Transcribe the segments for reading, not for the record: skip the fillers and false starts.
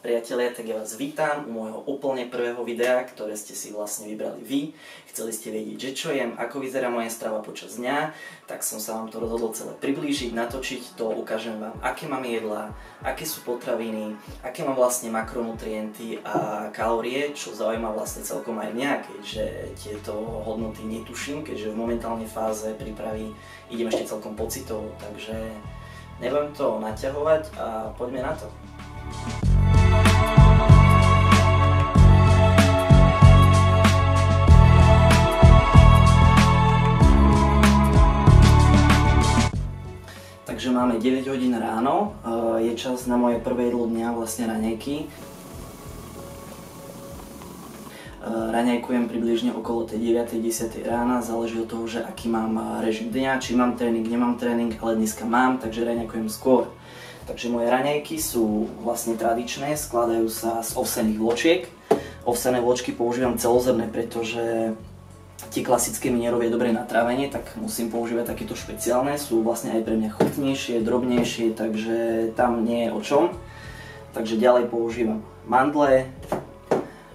Priatelia, tak ja vás vítam u môjho úplne prvého videa, ktoré ste si vlastne vybrali vy. Chceli ste vedieť, že čo jem, ako vyzerá moja strava počas dňa, tak som sa vám to rozhodol celé priblížiť, natočiť to, ukážem vám, aké mám jedlá, aké sú potraviny, aké mám vlastne makronutrienty a kalórie, čo zaujíma vlastne celkom aj mňa, keďže tieto hodnoty netuším, keďže v momentálnej fáze prípravy idem ešte celkom pocitovo, takže nebudem to naťahovať a poďme na to. Takže máme 9 hodín ráno, je čas na moje prvé jedlo dňa, vlastne raňajky. Raňajkujem približne okolo tej 9-10 rána, záleží od toho, že aký mám režim dňa, či mám tréning, nemám tréning, ale dneska mám, takže raňajkujem skôr. Takže moje raňajky sú vlastne tradičné, skladajú sa z ovsených vločiek. Ovsené vločky používam celozrnné, pretože tie klasické mi nerobia dobre na trávenie, tak musím používať takéto špeciálne. Sú vlastne aj pre mňa chutnejšie, drobnejšie, takže tam nie je o čom. Takže ďalej používam mandle,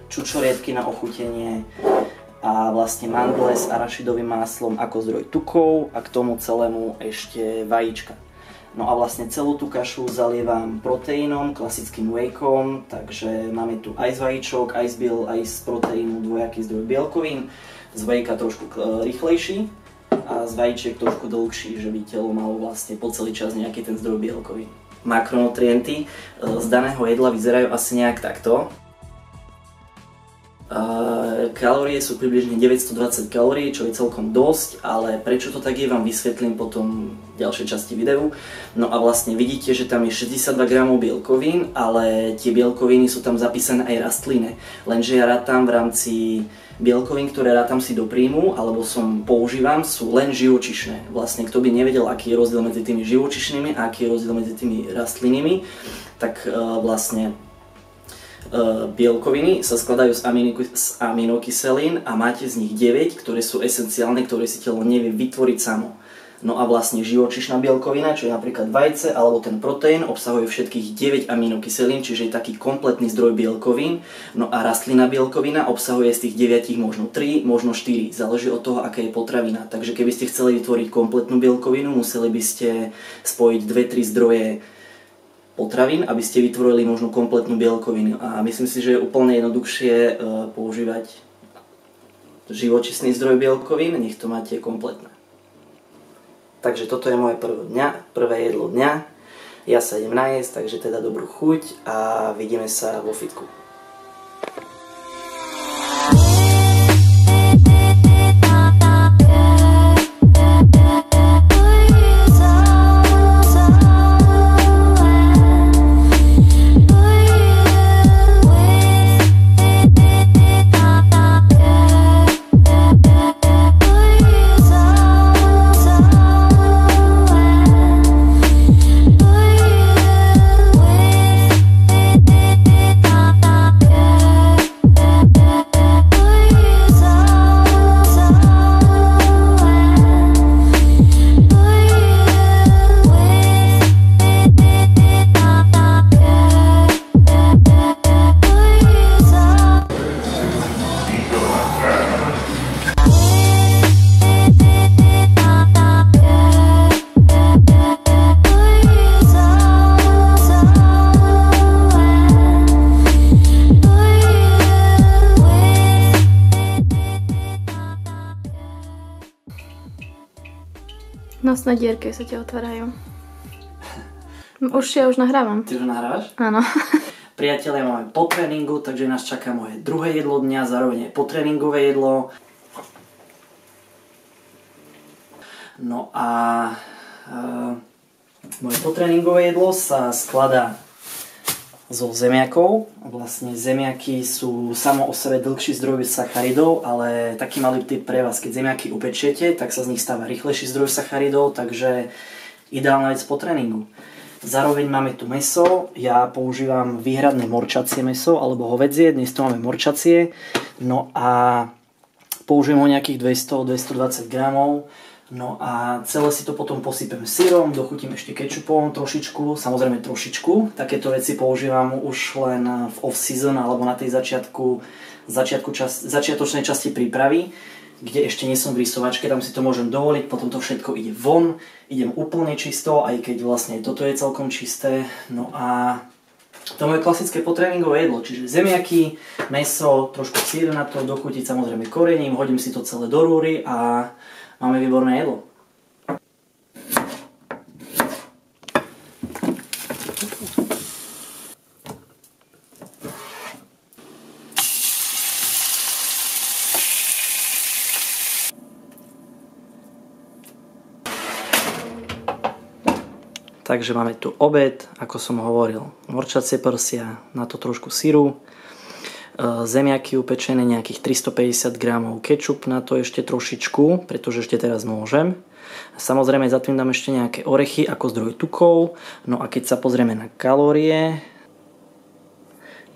čučoriedky na ochutenie a vlastne mandle s arašidovým máslom ako zdroj tukov a k tomu celému ešte vajíčka. No a vlastne celú tú kašu zalievam proteínom, klasickým wheykom, takže máme tu aj z vajíčok, aj z biel, aj z proteínu dvojaký zdroj bielkovín. Z vejka trošku rýchlejší a z vajíčiek trošku dlhší, že by telo malo vlastne po celý čas nejaký ten zdroj bielkovín. Makronutrienty z daného jedla vyzerajú asi nejak takto. Kalórie sú približne 920 kalórií, čo je celkom dosť, ale prečo to tak je, vám vysvetlím potom v ďalšej časti videu. No a vlastne vidíte, že tam je 62 gramov bielkovín, ale tie bielkoviny sú tam zapísané aj rastlinné. Lenže ja rátam v rámci bielkovín, ktoré rátam si do príjmu, alebo používam, sú len živočíšne. Vlastne kto by nevedel, aký je rozdiel medzi tými živočíšnymi a aký je rozdiel medzi tými rastlinnými, tak vlastne bielkoviny sa skladajú z aminokyselín a máte z nich 9, ktoré sú esenciálne, ktoré si telo nevie vytvoriť samo. No a vlastne živočíšna bielkovina, čo je napríklad vajce alebo ten proteín, obsahuje všetkých 9 aminokyselín, čiže je taký kompletný zdroj bielkovín. No a rastlina bielkovina obsahuje z tých 9 možno 3, možno 4, záleží od toho, aká je potravina. Takže keby ste chceli vytvoriť kompletnú bielkovinu, museli by ste spojiť 2-3 zdroje potravín, aby ste vytvorili možno kompletnú bielkovinu. A myslím si, že je úplne jednoduchšie používať živočíšny zdroj bielkovín, nech to máte kompletné. Takže toto je moje prvé jedlo dňa. Ja sa idem najesť, takže teda dobrú chuť a vidíme sa vo fitku. Nosné dierky sa ti otvárajú. Ja už nahrávam. Ty už nahrávaš? Áno. Priatelia, máme po tréningu, takže nás čaká moje druhé jedlo dňa, zároveň aj potréningové jedlo. No a moje potréningové jedlo sa skladá zo zemiakov. Vlastne zemiaky sú samo o sebe dlhší zdroj sacharidov, ale taký malý tip pre vás, keď zemiaky upečiete, tak sa z nich stáva rýchlejší zdroj sacharidov, takže ideálna vec po tréningu. Zároveň máme tu mäso, ja používam výhradné morčacie mäso alebo hovädzie, dnes tu máme morčacie, no a použijem ho nejakých 200-220 gramov. No a celé si to potom posypem syrom, dochutím ešte kečupom trošičku, samozrejme trošičku. Takéto veci používam už len v off-season alebo na tej začiatočnej časti prípravy, kde ešte nie som v rysovačke, tam si to môžem dovoliť, potom to všetko ide von, idem úplne čisto, aj keď vlastne toto je celkom čisté. No a to moje klasické potréningové jedlo, čiže zemiaky, mäso, trošku sír na to, dochutiť samozrejme korením, hodím si to celé do rúry a máme výborné jedlo. Takže máme tu obed, ako som hovoril, morčacie prsia, na to trošku syru, zemiaky upečené, nejakých 350 gramov, kečup na to ešte trošičku, pretože ešte teraz môžem. Samozrejme za tým dám ešte nejaké orechy ako zdroj tukov. No a keď sa pozrieme na kalórie,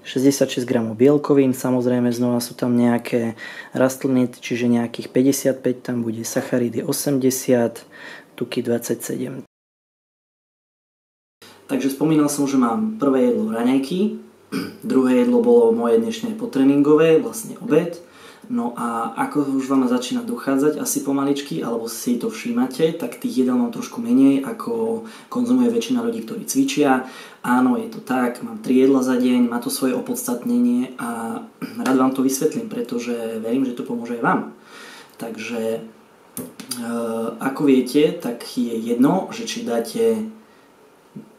66 gramov bielkovín, samozrejme znova sú tam nejaké rastliny, čiže nejakých 55, tam bude sacharidy 80, tuky 27. Takže spomínal som, že mám prvé jedlo raňajky, druhé jedlo bolo moje dnešné potréningové, vlastne obed. No a ako už vám začína dochádzať asi pomaličky, alebo si to všímate, tak tých jedál mám trošku menej, ako konzumuje väčšina ľudí, ktorí cvičia. Áno, je to tak, mám 3 jedla za deň, má to svoje opodstatnenie a rád vám to vysvetlím, pretože verím, že to pomôže aj vám. Takže ako viete, tak je jedno, že či dáte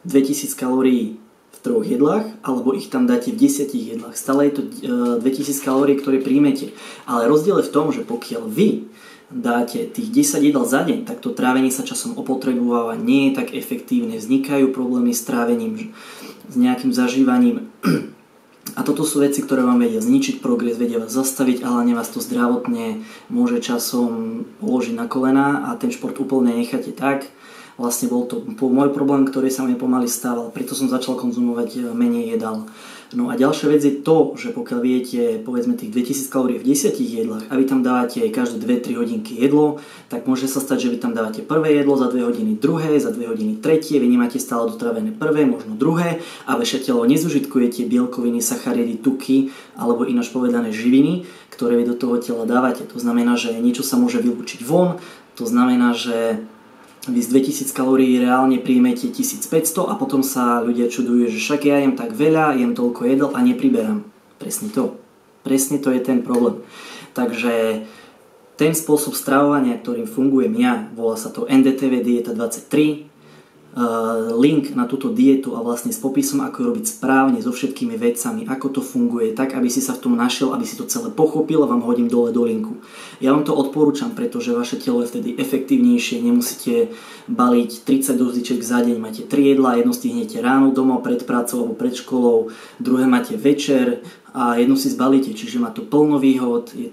2000 kalórií v 3 jedlách, alebo ich tam dáte v 10 jedlách. Stále je to 2000 kalórií, ktoré príjmete. Ale rozdiel je v tom, že pokiaľ vy dáte tých 10 jedál za deň, tak to trávenie sa časom opotrebováva, nie je tak efektívne, vznikajú problémy s trávením, s nejakým zažívaním. A toto sú veci, ktoré vám vedia zničiť progres, vedia vás zastaviť, ale vás to zdravotne môže časom položiť na kolená a ten šport úplne necháte tak. Vlastne bol to môj problém, ktorý sa mi pomaly stával, preto som začal konzumovať menej jedál. No a ďalšia vec je to, že pokiaľ viete povedzme tých 2000 kalórií v 10 jedlách a vy tam dávate každé 2-3 hodinky jedlo, tak môže sa stať, že vy tam dávate prvé jedlo, za 2 hodiny druhé, za 2 hodiny tretie, vy nemáte stále dotravené prvé, možno druhé a vaše telo nezužitkujete bielkoviny, sacharidy, tuky alebo ináč povedané živiny, ktoré vy do toho tela dávate. To znamená, že niečo sa môže vylúčiť von, to znamená, že vy z 2000 kalórií reálne príjmete 1500 a potom sa ľudia čudujú, že však ja jem tak veľa, jem toľko jedl a nepriberám. Presne to. Presne to je ten problém. Takže ten spôsob stravovania, ktorým fungujem ja, volá sa to NDTV Dieta 23. Link na túto dietu a vlastne s popisom, ako ju robiť správne, so všetkými vecami, ako to funguje, tak aby si sa v tom našiel, aby si to celé pochopil a vám hodím dole do linku. Ja vám to odporúčam, pretože vaše telo je vtedy efektívnejšie, nemusíte baliť 30 dozíček za deň, máte 3 jedlá, jedno stihnete ráno doma pred prácou alebo pred školou, druhé máte večer a jedno si zbalíte, čiže má to plno výhod, je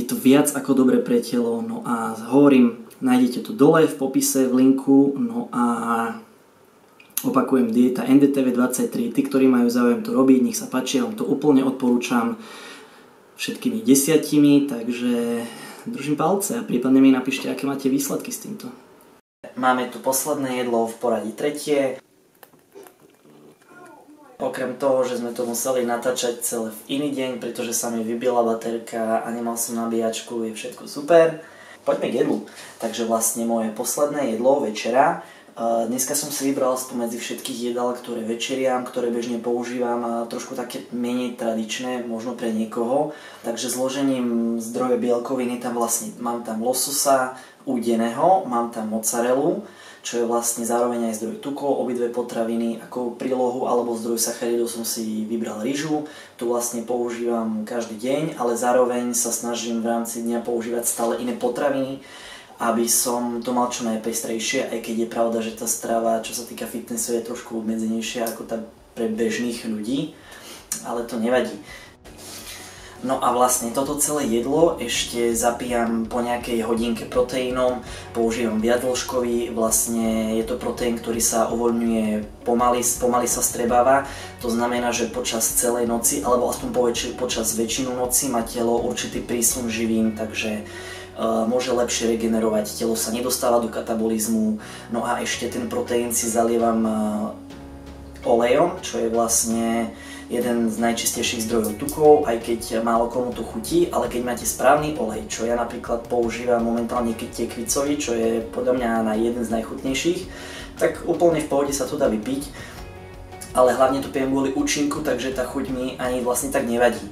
to viac ako dobre pre telo. No a hovorím, nájdete to dole v popise, v linku, no a opakujem, dieta NDTV 23, tí, ktorí majú záujem to robiť, nech sa páči, ja vám to úplne odporúčam všetkými 10, takže držím palce a prípadne mi napíšte, aké máte výsledky s týmto. Máme tu posledné jedlo v poradí tretie. Okrem toho, že sme to museli natáčať celé v iný deň, pretože sa mi vybila baterka a nemal som nabíjačku, je všetko super. Poďme k jedlu. Takže vlastne moje posledné jedlo, večera. Dneska som si vybral spomedzi všetkých jedál, ktoré večeriam, ktoré bežne používam, trošku také menej tradičné, možno pre niekoho. Takže zložením zdroje bielkoviny tam vlastne mám tam lososa udeného, mám tam mozzarellu, čo je vlastne zároveň aj zdroj tukov, obidve potraviny ako prílohu alebo zdroj sacharidov som si vybral ryžu. Tu vlastne používam každý deň, ale zároveň sa snažím v rámci dňa používať stále iné potraviny, aby som to mal čo najpestrejšie, aj keď je pravda, že tá strava, čo sa týka fitnessu, je trošku obmedzenejšia ako tá pre bežných ľudí, ale to nevadí. No a vlastne toto celé jedlo ešte zapíjam po nejakej hodinke proteínom, používam viacdĺžkový, vlastne je to proteín, ktorý sa uvoľňuje pomaly sa strebáva, to znamená, že počas celej noci, alebo aspoň počas väčšinu noci má telo určitý prísun živín, takže môže lepšie regenerovať, telo sa nedostáva do katabolizmu, no a ešte ten proteín si zalievam olejom, čo je vlastne jeden z najčistejších zdrojov tukov, aj keď málo komu to chutí, ale keď máte správny olej, čo ja napríklad používam momentálne tekvicový, čo je podľa mňa jeden z najchutnejších, tak úplne v pohode sa to dá vypiť, ale hlavne to pijem kvôli účinku, takže tá chuť mi ani vlastne tak nevadí.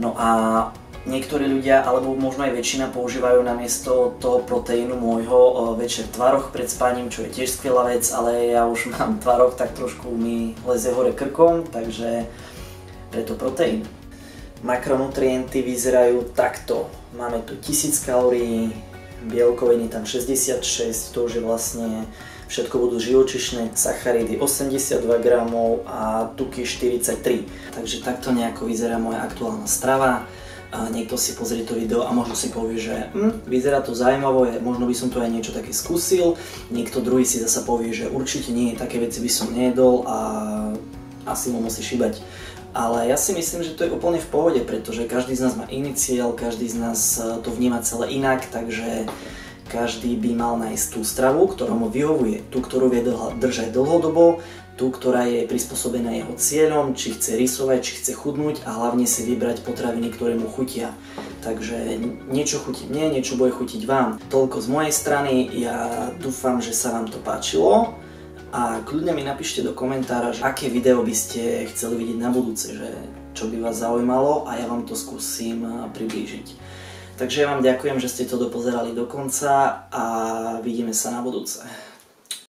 No a niektorí ľudia, alebo možno aj väčšina, používajú namiesto toho proteínu môjho večer tvaroh pred spaním, čo je tiež skvelá vec, ale ja už mám tvaroh, tak trošku mi leze hore krkom, takže preto proteín. Makronutrienty vyzerajú takto. Máme tu 1000 kalórií, bielkoviny tam 66, to už je vlastne všetko budú živočíšne, sacharidy 82 gramov a tuky 43. Takže takto nejako vyzerá moja aktuálna strava. Niekto si pozrie to video a možno si povie, že vyzerá to zaujímavo, možno by som to aj niečo také skúsil. Niekto druhý si zasa povie, že určite nie, také veci by som nejedol a asi mu musí šíbať. Ale ja si myslím, že to je úplne v pohode, pretože každý z nás má iný cieľ, každý z nás to vníma celé inak, takže každý by mal nájsť tú stravu, ktorá mu vyhovuje, tú, ktorú vie držať dlhodobo, tú, ktorá je prispôsobená jeho cieľom, či chce rysovať, či chce chudnúť a hlavne si vybrať potraviny, ktoré mu chutia. Takže niečo chutí mne, niečo bude chutiť vám. Toľko z mojej strany, ja dúfam, že sa vám to páčilo a kľudne mi napíšte do komentára, že aké video by ste chceli vidieť na budúce, že čo by vás zaujímalo a ja vám to skúsim priblížiť. Takže ja vám ďakujem, že ste to dopozerali do konca a vidíme sa na budúce.